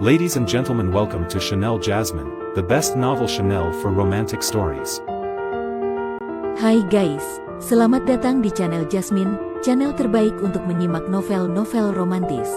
Ladies and gentlemen, welcome to Chanel Jasmine, the best novel Chanel for romantic stories. Hai guys, selamat datang di channel Jasmine, channel terbaik untuk menyimak novel-novel romantis.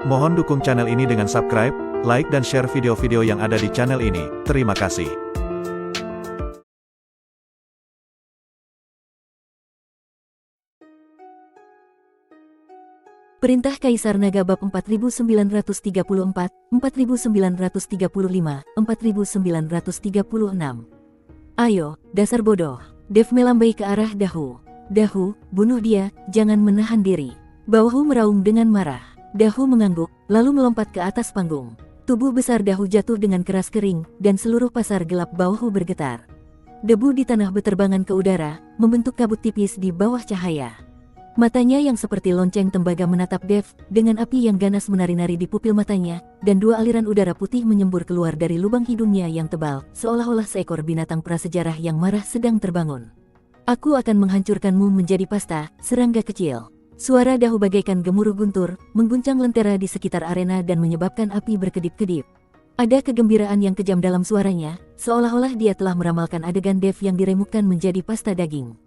Mohon dukung channel ini dengan subscribe, like dan share video-video yang ada di channel ini. Terima kasih. Perintah Kaisar Naga bab 4934, 4935, 4936. Ayo, dasar bodoh. Dev melambai ke arah Dahu. Dahu, bunuh dia, jangan menahan diri. Bawahu meraung dengan marah. Dahu mengangguk, lalu melompat ke atas panggung. Tubuh besar Dahu jatuh dengan keras kering, dan seluruh pasar gelap Bawahu bergetar. Debu di tanah beterbangan ke udara, membentuk kabut tipis di bawah cahaya. Matanya yang seperti lonceng tembaga menatap Dev, dengan api yang ganas menari-nari di pupil matanya, dan dua aliran udara putih menyembur keluar dari lubang hidungnya yang tebal, seolah-olah seekor binatang prasejarah yang marah sedang terbangun. Aku akan menghancurkanmu menjadi pasta, serangga kecil. Suara Dahu bagaikan gemuruh guntur, mengguncang lentera di sekitar arena dan menyebabkan api berkedip-kedip. Ada kegembiraan yang kejam dalam suaranya, seolah-olah dia telah meramalkan adegan Dev yang diremukkan menjadi pasta daging.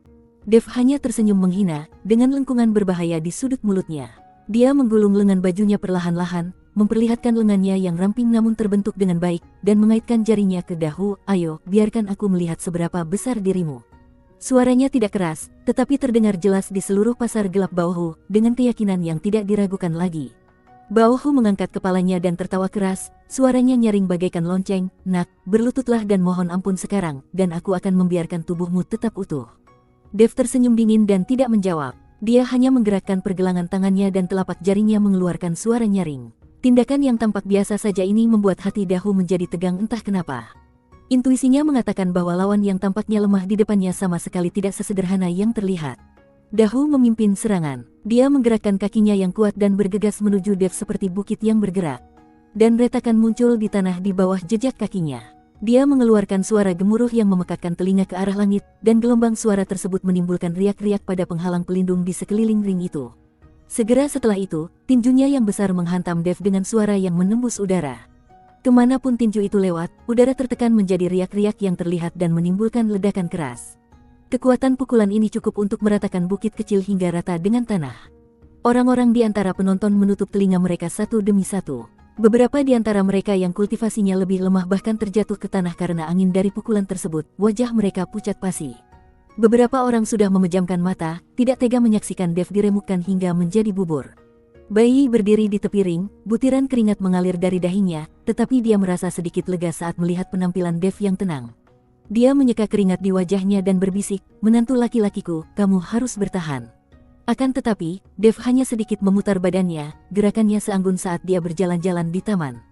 Dev hanya tersenyum menghina, dengan lengkungan berbahaya di sudut mulutnya. Dia menggulung lengan bajunya perlahan-lahan, memperlihatkan lengannya yang ramping namun terbentuk dengan baik, dan mengaitkan jarinya ke Dahu. Ayo, biarkan aku melihat seberapa besar dirimu. Suaranya tidak keras, tetapi terdengar jelas di seluruh pasar gelap Bawahu, dengan keyakinan yang tidak diragukan lagi. Bawahu mengangkat kepalanya dan tertawa keras, suaranya nyaring bagaikan lonceng. Nak, berlututlah dan mohon ampun sekarang, dan aku akan membiarkan tubuhmu tetap utuh. Dev tersenyum dingin dan tidak menjawab. Dia hanya menggerakkan pergelangan tangannya dan telapak jarinya mengeluarkan suara nyaring. Tindakan yang tampak biasa saja ini membuat hati Dahu menjadi tegang entah kenapa. Intuisinya mengatakan bahwa lawan yang tampaknya lemah di depannya sama sekali tidak sesederhana yang terlihat. Dahu memimpin serangan. Dia menggerakkan kakinya yang kuat dan bergegas menuju Dev seperti bukit yang bergerak. Dan retakan muncul di tanah di bawah jejak kakinya. Dia mengeluarkan suara gemuruh yang memekakkan telinga ke arah langit, dan gelombang suara tersebut menimbulkan riak-riak pada penghalang pelindung di sekeliling ring itu. Segera setelah itu, tinjunya yang besar menghantam Dev dengan suara yang menembus udara. Kemanapun tinju itu lewat, udara tertekan menjadi riak-riak yang terlihat dan menimbulkan ledakan keras. Kekuatan pukulan ini cukup untuk meratakan bukit kecil hingga rata dengan tanah. Orang-orang di antara penonton menutup telinga mereka satu demi satu. Beberapa di antara mereka yang kultivasinya lebih lemah bahkan terjatuh ke tanah karena angin dari pukulan tersebut, wajah mereka pucat pasi. Beberapa orang sudah memejamkan mata, tidak tega menyaksikan Dev diremukkan hingga menjadi bubur. Bayi berdiri di tepi ring, butiran keringat mengalir dari dahinya, tetapi dia merasa sedikit lega saat melihat penampilan Dev yang tenang. Dia menyeka keringat di wajahnya dan berbisik, "Menantu laki-lakiku, kamu harus bertahan." Akan tetapi, Dev hanya sedikit memutar badannya, gerakannya seanggun saat dia berjalan-jalan di taman.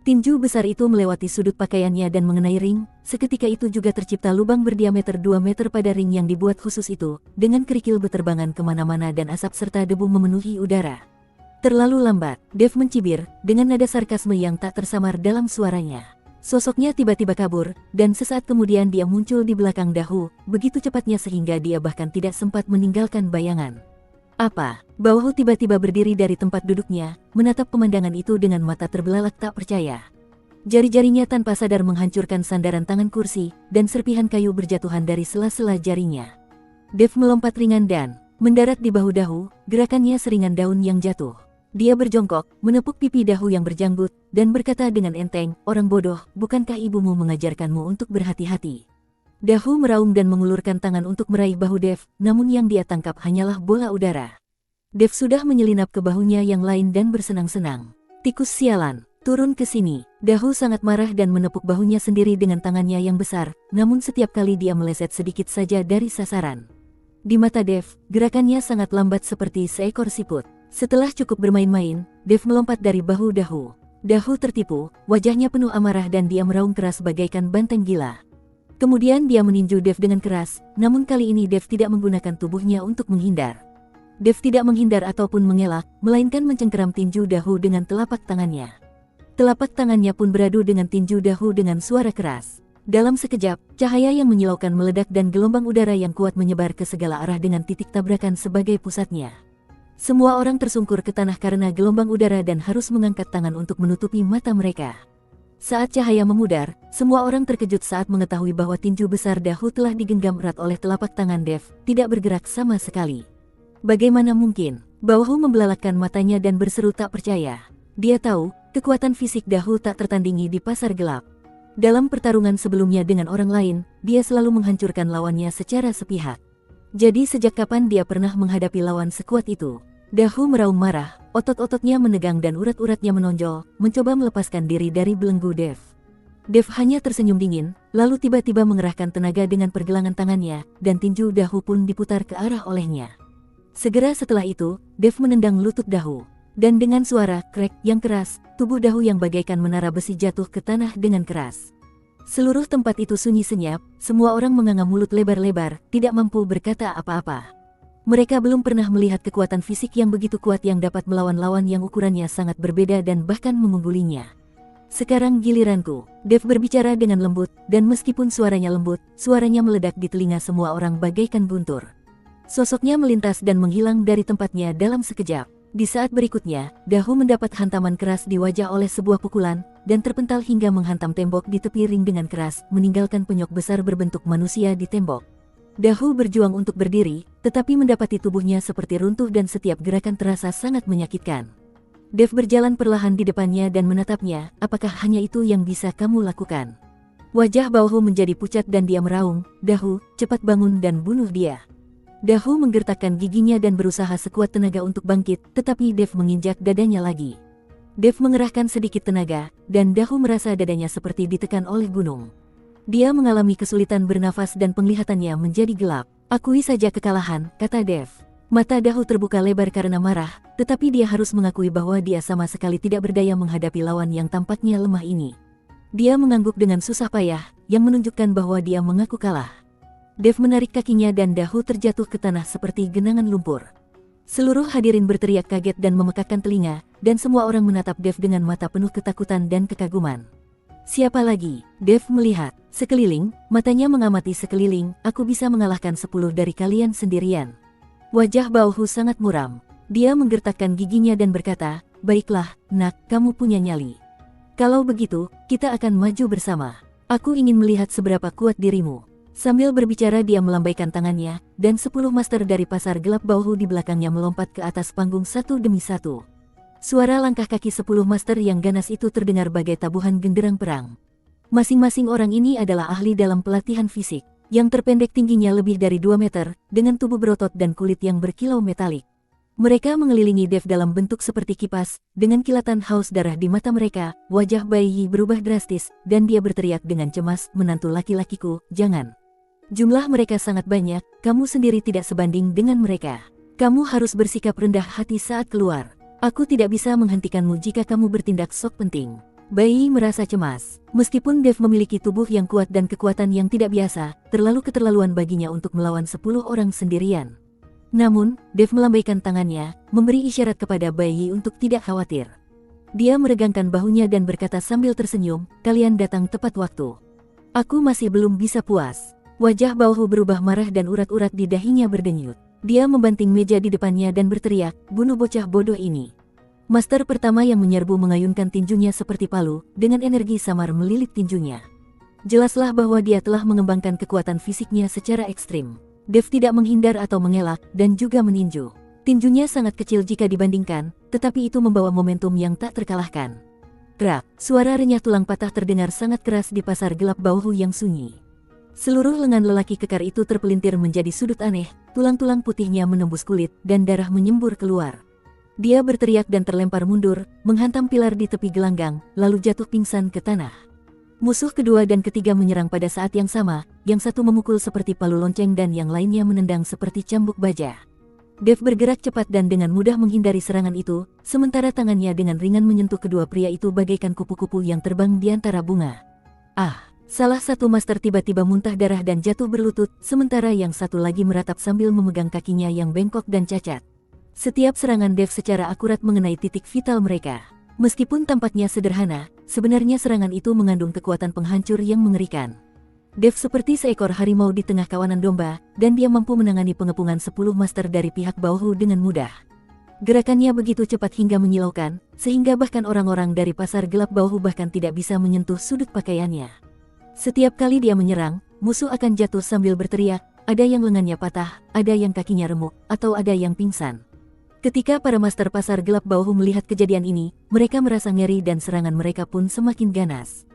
Tinju besar itu melewati sudut pakaiannya dan mengenai ring, seketika itu juga tercipta lubang berdiameter 2 meter pada ring yang dibuat khusus itu, dengan kerikil beterbangan kemana-mana dan asap serta debu memenuhi udara. Terlalu lambat, Dev mencibir, dengan nada sarkasme yang tak tersamar dalam suaranya. Sosoknya tiba-tiba kabur, dan sesaat kemudian dia muncul di belakang Dahu, begitu cepatnya sehingga dia bahkan tidak sempat meninggalkan bayangan. Apa? Bawahu tiba-tiba berdiri dari tempat duduknya, menatap pemandangan itu dengan mata terbelalak tak percaya. Jari-jarinya tanpa sadar menghancurkan sandaran tangan kursi, dan serpihan kayu berjatuhan dari sela-sela jarinya. Dev melompat ringan dan mendarat di bahu Dahu, gerakannya seringan daun yang jatuh. Dia berjongkok, menepuk pipi Dahu yang berjanggut, dan berkata dengan enteng, "Orang bodoh, bukankah ibumu mengajarkanmu untuk berhati-hati?" Dahu meraung dan mengulurkan tangan untuk meraih bahu Dev, namun yang dia tangkap hanyalah bola udara. Dev sudah menyelinap ke bahunya yang lain dan bersenang-senang. "Tikus sialan, turun ke sini." Dahu sangat marah dan menepuk bahunya sendiri dengan tangannya yang besar, namun setiap kali dia meleset sedikit saja dari sasaran. Di mata Dev, gerakannya sangat lambat seperti seekor siput. Setelah cukup bermain-main, Dev melompat dari bahu Dahu. Dahu tertipu, wajahnya penuh amarah dan dia meraung keras bagaikan banteng gila. Kemudian dia meninju Dev dengan keras, namun kali ini Dev tidak menggunakan tubuhnya untuk menghindar. Dev tidak menghindar ataupun mengelak, melainkan mencengkeram tinju Dahu dengan telapak tangannya. Telapak tangannya pun beradu dengan tinju Dahu dengan suara keras. Dalam sekejap, cahaya yang menyilaukan meledak dan gelombang udara yang kuat menyebar ke segala arah dengan titik tabrakan sebagai pusatnya. Semua orang tersungkur ke tanah karena gelombang udara dan harus mengangkat tangan untuk menutupi mata mereka. Saat cahaya memudar, semua orang terkejut saat mengetahui bahwa tinju besar Dahu telah digenggam erat oleh telapak tangan Dev, tidak bergerak sama sekali. Bagaimana mungkin? Baohu membelalakkan matanya dan berseru tak percaya. Dia tahu, kekuatan fisik Dahu tak tertandingi di pasar gelap. Dalam pertarungan sebelumnya dengan orang lain, dia selalu menghancurkan lawannya secara sepihak. Jadi sejak kapan dia pernah menghadapi lawan sekuat itu? Dahu meraung marah, otot-ototnya menegang dan urat-uratnya menonjol, mencoba melepaskan diri dari belenggu Dev. Dev hanya tersenyum dingin, lalu tiba-tiba mengerahkan tenaga dengan pergelangan tangannya, dan tinju Dahu pun diputar ke arah olehnya. Segera setelah itu, Dev menendang lutut Dahu. Dan dengan suara krek yang keras, tubuh Dahu yang bagaikan menara besi jatuh ke tanah dengan keras. Seluruh tempat itu sunyi senyap, semua orang menganga mulut lebar-lebar, tidak mampu berkata apa-apa. Mereka belum pernah melihat kekuatan fisik yang begitu kuat yang dapat melawan lawan yang ukurannya sangat berbeda dan bahkan mengunggulinya. Sekarang giliranku, Dev berbicara dengan lembut, dan meskipun suaranya lembut, suaranya meledak di telinga semua orang bagaikan guntur. Sosoknya melintas dan menghilang dari tempatnya dalam sekejap. Di saat berikutnya, Dahu mendapat hantaman keras di wajah oleh sebuah pukulan, dan terpental hingga menghantam tembok di tepi ring dengan keras, meninggalkan penyok besar berbentuk manusia di tembok. Dahu berjuang untuk berdiri, tetapi mendapati tubuhnya seperti runtuh dan setiap gerakan terasa sangat menyakitkan. Dev berjalan perlahan di depannya dan menatapnya, apakah hanya itu yang bisa kamu lakukan? Wajah Baohu menjadi pucat dan dia meraung, Dahu, cepat bangun dan bunuh dia. Dahu menggertakkan giginya dan berusaha sekuat tenaga untuk bangkit, tetapi Dev menginjak dadanya lagi. Dev mengerahkan sedikit tenaga, dan Dahu merasa dadanya seperti ditekan oleh gunung. Dia mengalami kesulitan bernafas dan penglihatannya menjadi gelap. Akui saja kekalahan, kata Dev. Mata Dahu terbuka lebar karena marah, tetapi dia harus mengakui bahwa dia sama sekali tidak berdaya menghadapi lawan yang tampaknya lemah ini. Dia mengangguk dengan susah payah, yang menunjukkan bahwa dia mengaku kalah. Dev menarik kakinya dan Dahu terjatuh ke tanah seperti genangan lumpur. Seluruh hadirin berteriak kaget dan memekakkan telinga, dan semua orang menatap Dev dengan mata penuh ketakutan dan kekaguman. Siapa lagi? Dev melihat sekeliling, matanya mengamati sekeliling, aku bisa mengalahkan 10 dari kalian sendirian. Wajah Baohu sangat muram. Dia menggertakkan giginya dan berkata, baiklah, nak, kamu punya nyali. Kalau begitu, kita akan maju bersama. Aku ingin melihat seberapa kuat dirimu. Sambil berbicara dia melambaikan tangannya, dan 10 master dari pasar gelap Baohu di belakangnya melompat ke atas panggung satu demi satu. Suara langkah kaki 10 master yang ganas itu terdengar bagai tabuhan genderang perang. Masing-masing orang ini adalah ahli dalam pelatihan fisik. Yang terpendek tingginya lebih dari 2 meter, dengan tubuh berotot dan kulit yang berkilau metalik. Mereka mengelilingi Dev dalam bentuk seperti kipas, dengan kilatan haus darah di mata mereka, wajah Bai Yi berubah drastis, dan dia berteriak dengan cemas, menantu laki-lakiku, jangan. Jumlah mereka sangat banyak, kamu sendiri tidak sebanding dengan mereka. Kamu harus bersikap rendah hati saat keluar. Aku tidak bisa menghentikanmu jika kamu bertindak sok penting. Bai Yi merasa cemas. Meskipun Dev memiliki tubuh yang kuat dan kekuatan yang tidak biasa, terlalu keterlaluan baginya untuk melawan 10 orang sendirian. Namun, Dev melambaikan tangannya, memberi isyarat kepada Bai Yi untuk tidak khawatir. Dia meregangkan bahunya dan berkata sambil tersenyum, kalian datang tepat waktu. Aku masih belum bisa puas. Wajah Baohu berubah marah dan urat-urat di dahinya berdenyut. Dia membanting meja di depannya dan berteriak, bunuh bocah bodoh ini. Master pertama yang menyerbu mengayunkan tinjunya seperti palu, dengan energi samar melilit tinjunya. Jelaslah bahwa dia telah mengembangkan kekuatan fisiknya secara ekstrim. Dev tidak menghindar atau mengelak, dan juga meninju. Tinjunya sangat kecil jika dibandingkan, tetapi itu membawa momentum yang tak terkalahkan. Krak, suara renyah tulang patah terdengar sangat keras di pasar gelap Baohu yang sunyi. Seluruh lengan lelaki kekar itu terpelintir menjadi sudut aneh, tulang-tulang putihnya menembus kulit, dan darah menyembur keluar. Dia berteriak dan terlempar mundur, menghantam pilar di tepi gelanggang, lalu jatuh pingsan ke tanah. Musuh kedua dan ketiga menyerang pada saat yang sama, yang satu memukul seperti palu lonceng dan yang lainnya menendang seperti cambuk baja. Dev bergerak cepat dan dengan mudah menghindari serangan itu, sementara tangannya dengan ringan menyentuh kedua pria itu bagaikan kupu-kupu yang terbang di antara bunga. Ah! Salah satu master tiba-tiba muntah darah dan jatuh berlutut, sementara yang satu lagi meratap sambil memegang kakinya yang bengkok dan cacat. Setiap serangan Dev secara akurat mengenai titik vital mereka. Meskipun tampaknya sederhana, sebenarnya serangan itu mengandung kekuatan penghancur yang mengerikan. Dev seperti seekor harimau di tengah kawanan domba, dan dia mampu menangani pengepungan 10 master dari pihak Baohu dengan mudah. Gerakannya begitu cepat hingga menyilaukan, sehingga bahkan orang-orang dari pasar gelap Bauhu bahkan tidak bisa menyentuh sudut pakaiannya. Setiap kali dia menyerang, musuh akan jatuh sambil berteriak, ada yang lengannya patah, ada yang kakinya remuk, atau ada yang pingsan. Ketika para master pasar gelap Bauhu melihat kejadian ini, mereka merasa ngeri dan serangan mereka pun semakin ganas.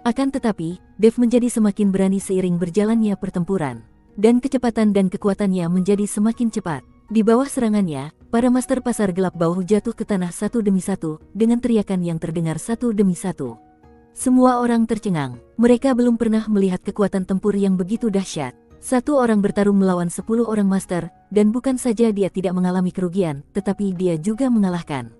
Akan tetapi, Dev menjadi semakin berani seiring berjalannya pertempuran. Dan kecepatan dan kekuatannya menjadi semakin cepat. Di bawah serangannya, para master pasar gelap Bauhu jatuh ke tanah satu demi satu, dengan teriakan yang terdengar satu demi satu. Semua orang tercengang, mereka belum pernah melihat kekuatan tempur yang begitu dahsyat. Satu orang bertarung melawan 10 orang master, dan bukan saja dia tidak mengalami kerugian, tetapi dia juga mengalahkan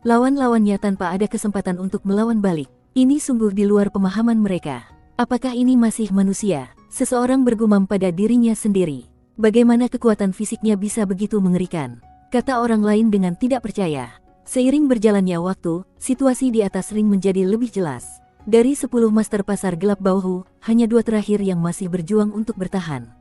lawan-lawannya tanpa ada kesempatan untuk melawan balik. Ini sungguh di luar pemahaman mereka. Apakah ini masih manusia? Seseorang bergumam pada dirinya sendiri. Bagaimana kekuatan fisiknya bisa begitu mengerikan? Kata orang lain dengan tidak percaya. Seiring berjalannya waktu, situasi di atas ring menjadi lebih jelas. Dari 10 master pasar gelap Bauhu, hanya 2 terakhir yang masih berjuang untuk bertahan.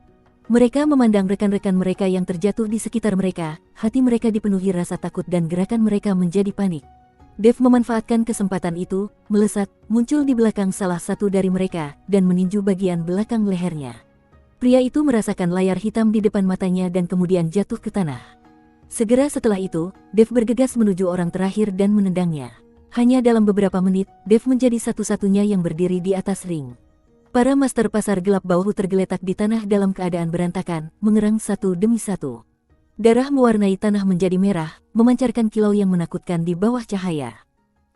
Mereka memandang rekan-rekan mereka yang terjatuh di sekitar mereka, hati mereka dipenuhi rasa takut dan gerakan mereka menjadi panik. Dev memanfaatkan kesempatan itu, melesat, muncul di belakang salah satu dari mereka, dan meninju bagian belakang lehernya. Pria itu merasakan layar hitam di depan matanya dan kemudian jatuh ke tanah. Segera setelah itu, Dev bergegas menuju orang terakhir dan menendangnya. Hanya dalam beberapa menit, Dev menjadi satu-satunya yang berdiri di atas ring. Para master pasar gelap Bauhu tergeletak di tanah dalam keadaan berantakan, mengerang satu demi satu. Darah mewarnai tanah menjadi merah, memancarkan kilau yang menakutkan di bawah cahaya.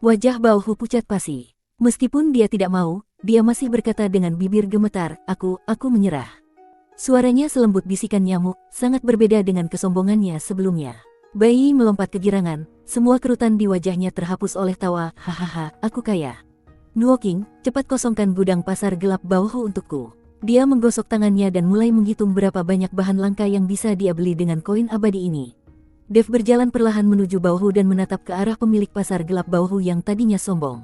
Wajah Bauhu pucat pasi. Meskipun dia tidak mau, dia masih berkata dengan bibir gemetar, aku menyerah. Suaranya selembut bisikan nyamuk, sangat berbeda dengan kesombongannya sebelumnya. Bayi melompat kegirangan, semua kerutan di wajahnya terhapus oleh tawa, hahaha, aku kaya. Nuoking, cepat kosongkan gudang pasar gelap Bauhu untukku. Dia menggosok tangannya dan mulai menghitung berapa banyak bahan langka yang bisa dia beli dengan koin abadi ini. Dev berjalan perlahan menuju Bauhu dan menatap ke arah pemilik pasar gelap Bauhu yang tadinya sombong.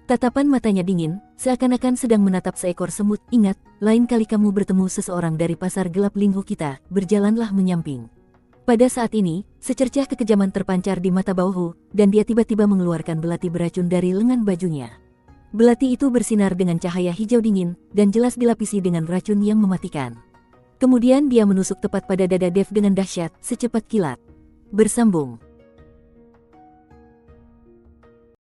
Tatapan matanya dingin, seakan-akan sedang menatap seekor semut. Ingat, lain kali kamu bertemu seseorang dari pasar gelap Linghu kita, berjalanlah menyamping. Pada saat ini, secercah kekejaman terpancar di mata Bauhu, dan dia tiba-tiba mengeluarkan belati beracun dari lengan bajunya. Belati itu bersinar dengan cahaya hijau dingin, dan jelas dilapisi dengan racun yang mematikan. Kemudian dia menusuk tepat pada dada Dev dengan dahsyat, secepat kilat. Bersambung.